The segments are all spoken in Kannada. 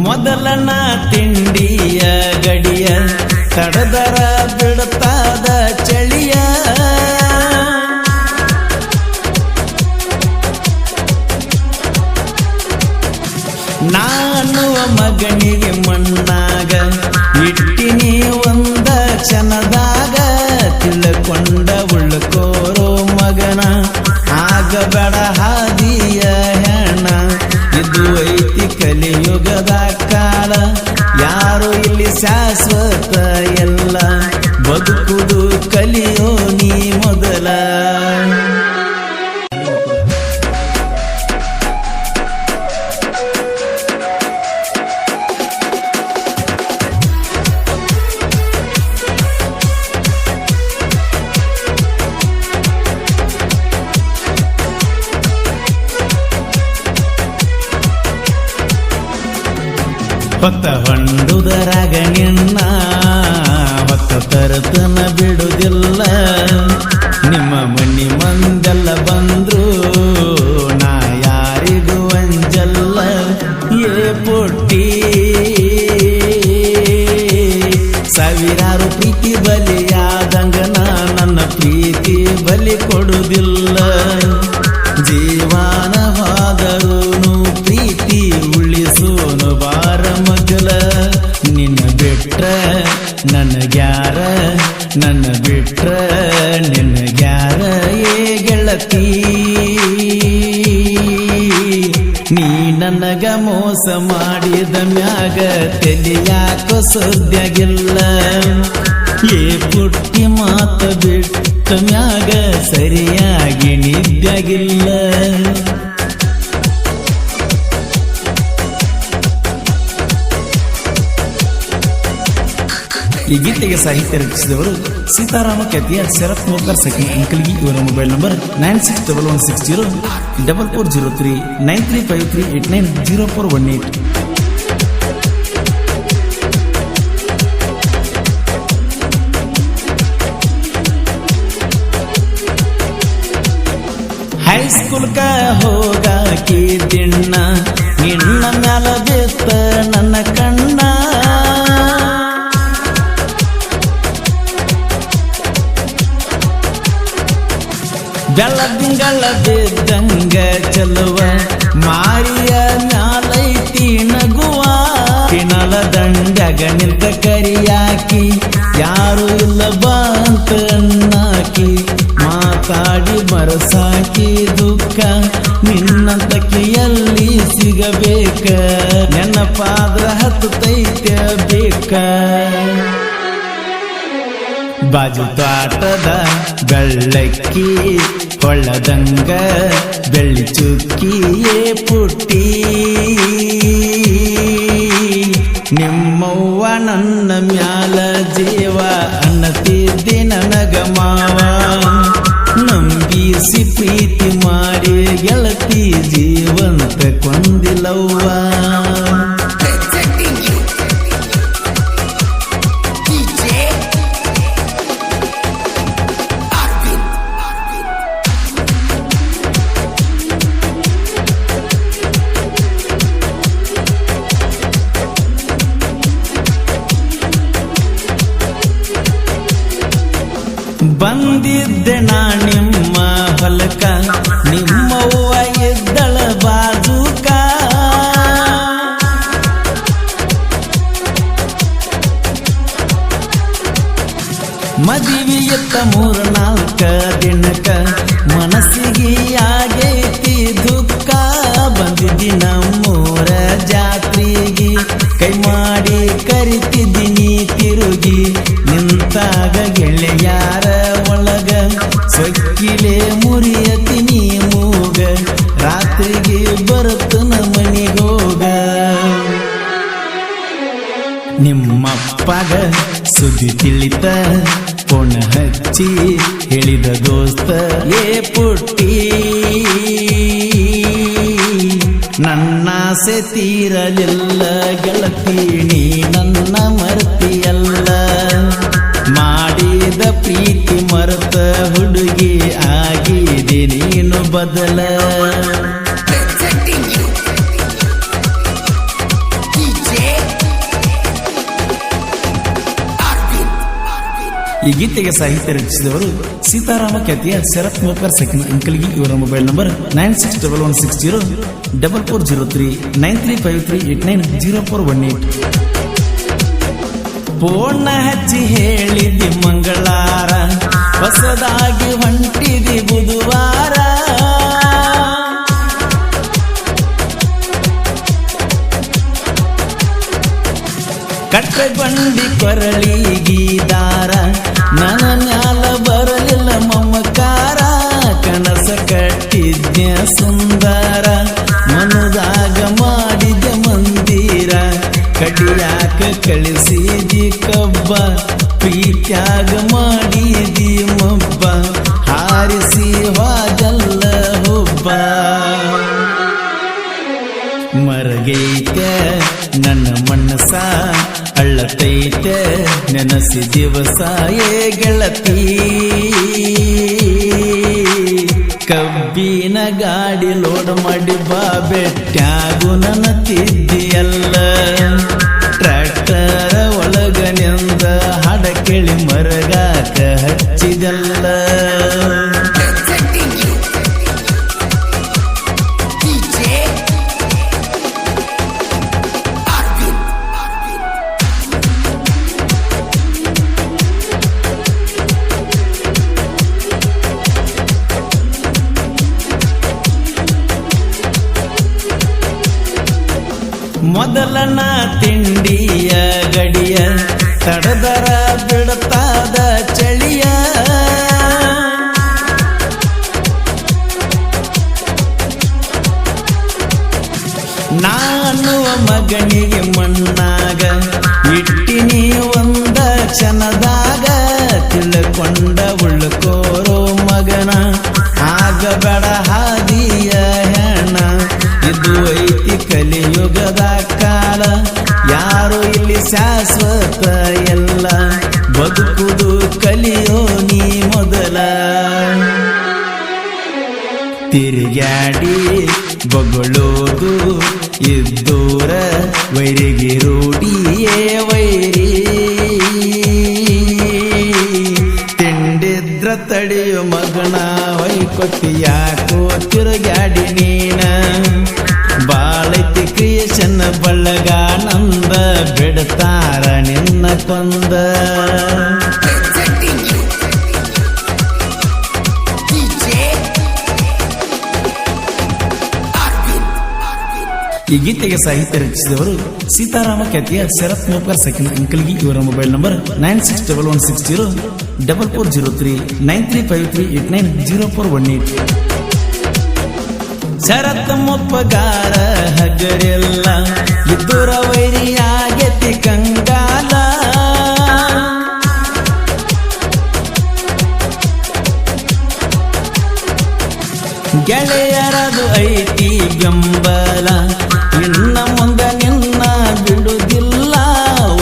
ಮೊದಲನ ತಿಂಡಿಯ ಗಡಿಯ ತಡದರ ಬಿಡ್ತಾದ ಚಳಿಯ ನಾನುವ ಮಗನಿಗೆ ಮಣ್ಣಾಗ ಇಟ್ಟಿನಿ ಒಂದ ಕ್ಷಣದಾಗ ತಿಳ್ಕೊಂಡ ಉಳ್ಕೋರೋ ಮಗನ ಆಗಬೇಡ ಹಾದಿಯ ಹೆಣ ಇದು ಐತಿ ಕಲಿಯುಗದ ಕಾಲ ಯಾರು ಇಲ್ಲಿ ಶಾಶ್ವತ ಎಲ್ಲ ಬದುಕುದು ಕಲಿಯೋ ನೀ ಮೊದಲ ಹೊತ್ತ ಹೊಂಡುದರಾಗ ನಿನ್ನ ಹೊತ್ತ ತರತನ ಬಿಡುವುದಿಲ್ಲ ನಿಮ್ಮ ಮನಿ ಮಂದೆಲ್ಲ ಬಂದ್ರು ನಾ ಯಾರಿಗೂ ಅಂಜಲ್ಲ ಏ ಪುಟ್ಟಿ ಸಾವಿರಾರು ಪ್ರೀತಿ ಬಲಿಯಾದಂಗ ನನ್ನ ಪ್ರೀತಿ ಬಲಿ ಕೊಡುವುದಿಲ್ಲ ಜೀವನವಾದರೂನು ಪ್ರೀತಿ ಉಳಿಸೋನು ಬಾರ ಮಗಲ ನಿನ್ನ ಬಿಟ್ರ ನನಗ್ಯಾರ ನನ್ನ ಬಿಟ್ರ ನಿನಗ್ಯಾರ ಏ ಗೆಳತಿ ನೀ ನನಗ ಮೋಸ ಮಾಡಿದ ಮ್ಯಾಗ ತಲಿಯಾಕೋ ಸದ್ಯಾಗಿಲ್ಲ ಏ ಪುಟ್ಟಿ ಮಾತ ಬಿಟ್ಟ ಮ್ಯಾಗ ಸರಿಯಾಗಿ ನಿದ್ಯಾಗಿಲ್ಲ ಈ ಗೀತೆಗೆ ಸಾಹಿತ್ಯ ರಚಿಸಿದವರು ಸೀತಾರಾಮ ಖ್ಯಾತಿಯ ಶರತ್ ಮೋಕರ್ ಸಖಿ ಅಂಕಲ್ಗಿ. ಇವರ ಮೊಬೈಲ್ ನಂಬರ್ 9611604403 9353890418. ಹೈಸ್ಕೂಲ್ಕ ಹೋಗಾಕಿ ದಿಣ್ಣ ನಿನ್ನ ಮ್ಯಾಲ ಬಿತ್ತ ನನ್ನ ಕಣ್ಣ ಬೆಳದಿಂಗಳ ಬಿದ್ದಂಗ ಚಲುವ ಮಾರಿಯ ಮ್ಯಾಲೈತಿ ನಗುವ ಕಿಣಲ ದಂಡಗ ನಿಂತ ಕರಿಯಾಕಿ ಯಾರು ಇಲ್ಲ ಬಂತ ಅಣ್ಣಾಕಿ ಮಾತಾಡಿ ಮರಸಾಕಿ ದುಃಖ ನಿನ್ನಂತಕಿಯಲ್ಲಿ ಸಿಗಬೇಕ ನೆನಪಾದ್ರ ಹತ್ತೈತ್ಯ ಬೇಕ ಬಾಜು ತೋಟದ ಬೆಳ್ಳಕ್ಕಿ ಕೊಳ್ಳದಂಗ ಬೆಳ್ಳಿ ಚುಕ್ಕಿಯೇ ಪುಟ್ಟಿ ನಿಮ್ಮವ್ವ ನನ್ನ ಮ್ಯಾಲ ಜೀವ ಅನ್ನತಿದ್ದೆ ನನಗ ಮಾವ ನಂಬಿಸಿ ಪ್ರೀತಿ ಮಾಡಿ ಗೆಳತಿ ಜೀವಂತ ಕೊಂದಿಲ್ಲವ್ವ ಬಂದಿದ್ದೆ ನಾ ನಿಮ್ಮ ಹೊಲಕ ನಿಮ್ಮವ್ವ ಇದ್ದಳ ಬಾಜೂಕ ಮದುವೆಯತ್ತ 3-4 ದಿನಕ ಮನಸ್ಸಿಗೆ ಆಗೈತಿ ದುಃಖ ಬಂದಿದ್ದಿ ನಮ್ಮೂರ ಜಾತ್ರೆಗೆ ಕೈ ಮಾಡಿ ಕರಿತಿದ್ದೀನಿ ತಿರುಗಿ ನಿಂತಾಗ ಗೆಳೆಯಾರ ಒಳಗ ಸೊಕ್ಕಿಲೆ ಮುರಿಯತೀನಿ ಮೂಗ ರಾತ್ರಿಗೆ ಬರುತ್ತನ ಮನಿಗೋಗ ನಿಮ್ಮಪ್ಪಗ ಸುದ್ದಿ ತಿಳಿತ ಫೋನ್ ಹಚ್ಚಿ ಹೇಳಿದ ದೋಸ್ತ ಏ ಪುಟ್ಟಿ ನನ್ನಾಸೆ ತೀರಲಿಲ್ಲ ಗೆಳತಿ ನೀ ನನ್ನ ಮರ್ತಿಯಲ್ಲ ಮಾಡಿದ ಪ್ರೀತಿ ಮರೆತ ಹುಡುಗಿ ಆಗಿದೆ ನೀನು ಬದಲ Presenting you DJ ಈ ಗೀತೆಗೆ ಸಾಹಿತ್ಯ ರಚಿಸಿದವರು ಸೀತಾರಾಮ ಖ್ಯಾತಿಯ ಶರತ್ ಮೋಕರ್ ಸೆಕೆಂಡ್ ಅಂಕಲ್ಗಿ. ಇವರ ಮೊಬೈಲ್ ನಂಬರ್ 9611604403 9353890418. ಪೋಣ ಹಚ್ಚಿ ಹೇಳಿದಿ ಮಂಗಳಾರ, ಹೊಸದಾಗಿ ಹೊಂಟಿದಿ ಬುಧವಾರ. ಕಟ್ಟ ಬಂಡಿ ಕೊರಳಿಗೀದಾರ, ನನ್ನ ಮ್ಯಾಲ ಬರಲಿಲ್ಲ ಮಮಕಾರ. ಕನಸ ಕಟ್ಟಿದ್ಯ ಸುಂದರ, ಮನದಾಗ ಮಾಡಿದ ಮಂದಿರ. ಕಡಿಯಾಕ ಕಳಿಸಿದಿ ಕಬ್ಬ, ಪ್ರೀತ್ಯಾಗ ಮಾಡಿದಿ ಮಬ್ಬ. ಹಾರಿಸಿ ಹೋದಲ್ಲ ಹುಬ್ಬ. ಮರಗೈತೆ ನನ್ನ ಮನಸ, ಅಳ್ಳತೈತೆ ನೆನಸಿ ದಿವಸ. ಏ ಗೆಳತಿ, ಕಬ್ಬಿನ ಗಾಡಿ ಲೋಡ್ ಮಾಡಿ ಬಾ, ಬೆಟ್ಟ್ಯಾಗು ನನ್ನ ತಿದ್ದಿಯಲ್ಲ. ಟ್ರ್ಯಾಕ್ಟರ್ ಒಳಗನಿಂದ ಹಾಡ ಕೇಳಿ ಮರಗಾಕ ಹಚ್ಚಿದಲ್ಲ. ಮೊದಲನ ತಿಂಡಿಯ ಗಡಿಯ, ತಡದರ ಬಿಡತಾದ ಚಳಿಯ. ನಾನುವ ಮಗನಿಗೆ ಮಣ್ಣಾಗ ಇಟ್ಟಿನಿ ಒಂದ ಕ್ಷಣದಾಗ. ತಿಳ್ಕೊಂಡ ಉಳ್ಕೋರೋ ಮಗನ, ಆಗಬೇಡ ಹಾದಿಯ ಹೆಣ. ಇದು ಐತಿ ಕಲಿಯುಗದ ಕಾಲ, ಯಾರು ಇಲ್ಲಿ ಶಾಶ್ವತ ಎಲ್ಲ. ಬದುಕುದು ಕಲಿಯೋ ನೀ ಮೊದಲ. ತಿರುಗಾಡಿ ಬಗಳೋದು ಇದ್ದೂರ, ವೈರಿಗೆ ರೂಢಿಯೇ ವೈರಿ. ತಿಂಡಿದ್ರ ತಡೆಯೋ ಮಗನ, ಹೊಯ್ಕೊಟ್ಟಿಯಾಕೋ ತಿರುಗಾಡಿ ನೀನ. ಬಾಳೈತಿ ಕ್ರಿಯೇಷನ್ ಬಳ್ಳಗಾನಂದ, ಬಿಡ್ತಾರ ನಿನ್ನ ಕೊಂದ. ಈ ಗೀತೆಗೆ ಸಾಹಿತ್ಯ ರಚಿಸಿದವರು ಸೀತಾರಾಮ ಖ್ಯಾತಿಯ ಶರತ್ ಮೋಕರ್ ಸೆಕೆಂಡ್ ಅಂಕಲ್ಗಿ. ಇವರ ಮೊಬೈಲ್ ನಂಬರ್ 9611604403 9353890418. ಶರತ್ ಮೊಪ್ಪಗಾರ ಹಗರಿಲ್ಲ, ಇದ್ದೂರ ವೈರಿಯಾಗೆತಿ ಕಂಗಾಲ. ಗೆಳೆಯರದು ಐತಿ ಬೆಂಬಲ, ಇನ್ನ ಮುಂದ ನಿನ್ನ ಬಿಡುವುದಿಲ್ಲ.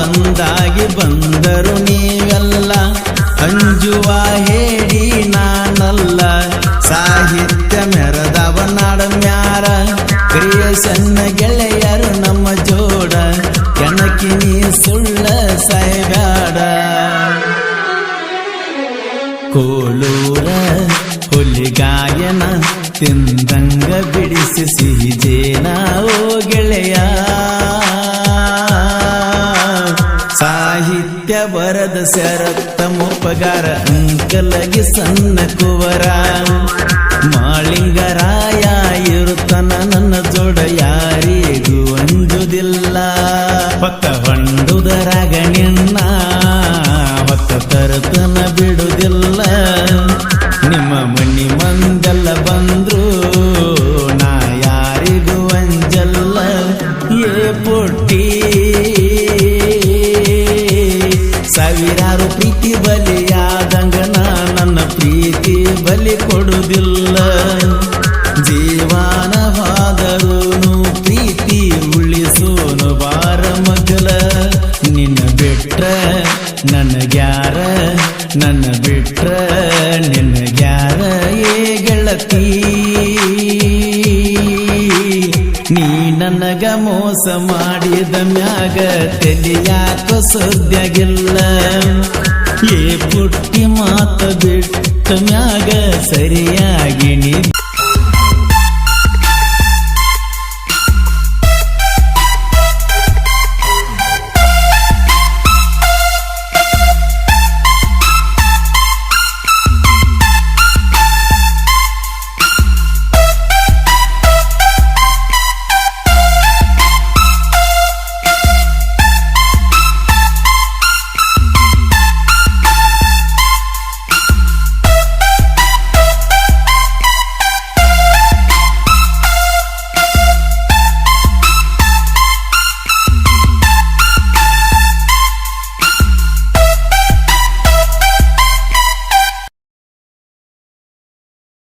ಒಂದಾಗಿ ಬಂದರು ನೀವೆಲ್ಲ, ಅಂಜುವ ಹೇಳಿ ನಾನಲ್ಲ. ಸಾಹಿತ್ಯ ಮೆರೆದವ ನಾಡ ಮ್ಯಾರ, ಕ್ರಿಯೇಷನ್ ಗೆಳೆಯರು ನಮ್ಮ ಜೋಡ. ಕೆಣಕಿನಿ ಸುಳ್ಳ ಸಾಯ್ಬ್ಯಾಡ. ಕೋಲೂರ ಹುಲಿಗಾಯನ, ತಿಂದಂಗ ಬಿಡಿಸಿ ಸಿಹಿ ಜೇನ. ಓ ಗೆಳೆಯ, ಸಾಹಿತ್ಯ ಬರದ ಶರತ್ತ ಮೊಪ್ಪಗಾರ, ಅಂಕಲಗಿ ಸಣ್ಣ ಕುವರ. ಮಾಳಿಂಗರಾಯ ಇರುತ್ತನ ನನ್ನ ಜೋಡ, ಯಾರಿಗೂ ಅಂಜುದಿಲ್ಲ. ಹೊತ್ತ ಹೊಂಡುದರಾಗ ನಿನ್ನ, ಹೊತ್ತ ತರತನ ಬಿಡುವುದಿಲ್ಲ. ನಿಮ್ಮ ಮಣಿ ಮಂದಲ್ಲ ಬಂದ್ರು, ನಾ ಯಾರಿಗೂ ಅಂಜಲ್ಲ. ಏ ಪುಟ್ಟಿ, ಸಾವಿರಾರು ಪ್ರೀತಿ ಬಲಿಯಾದಂಗನ, ನನ್ನ ಪ್ರೀತಿ ಬಲಿ ಕೊಡುವುದಿಲ್ಲ. ಜೀವನವಾದರೂನು ಪ್ರೀತಿ ಉಳಿಸೋನು ಬಾರ ಮಗಲ. ನಿನ್ನ ಬಿಟ್ರ ನನಗ್ಯಾರ, ನನ್ನ ಬಿಟ್ರ ನಿನಗ್ಯಾರ. ಏ ಗೆಳತಿ, ನೀ ನನಗ ಮೋಸ ಮಾಡಿದ ಮ್ಯಾಗ ತಲಿಯಾಕ ಸುದ್ಯಾಗಿಲ್ಲ. ಏ ಪುಟ್ಟಿ ಮಾತ ಬಿಟ್ಟ ಮ್ಯಾಗ ಸರಿಯಾಗಿ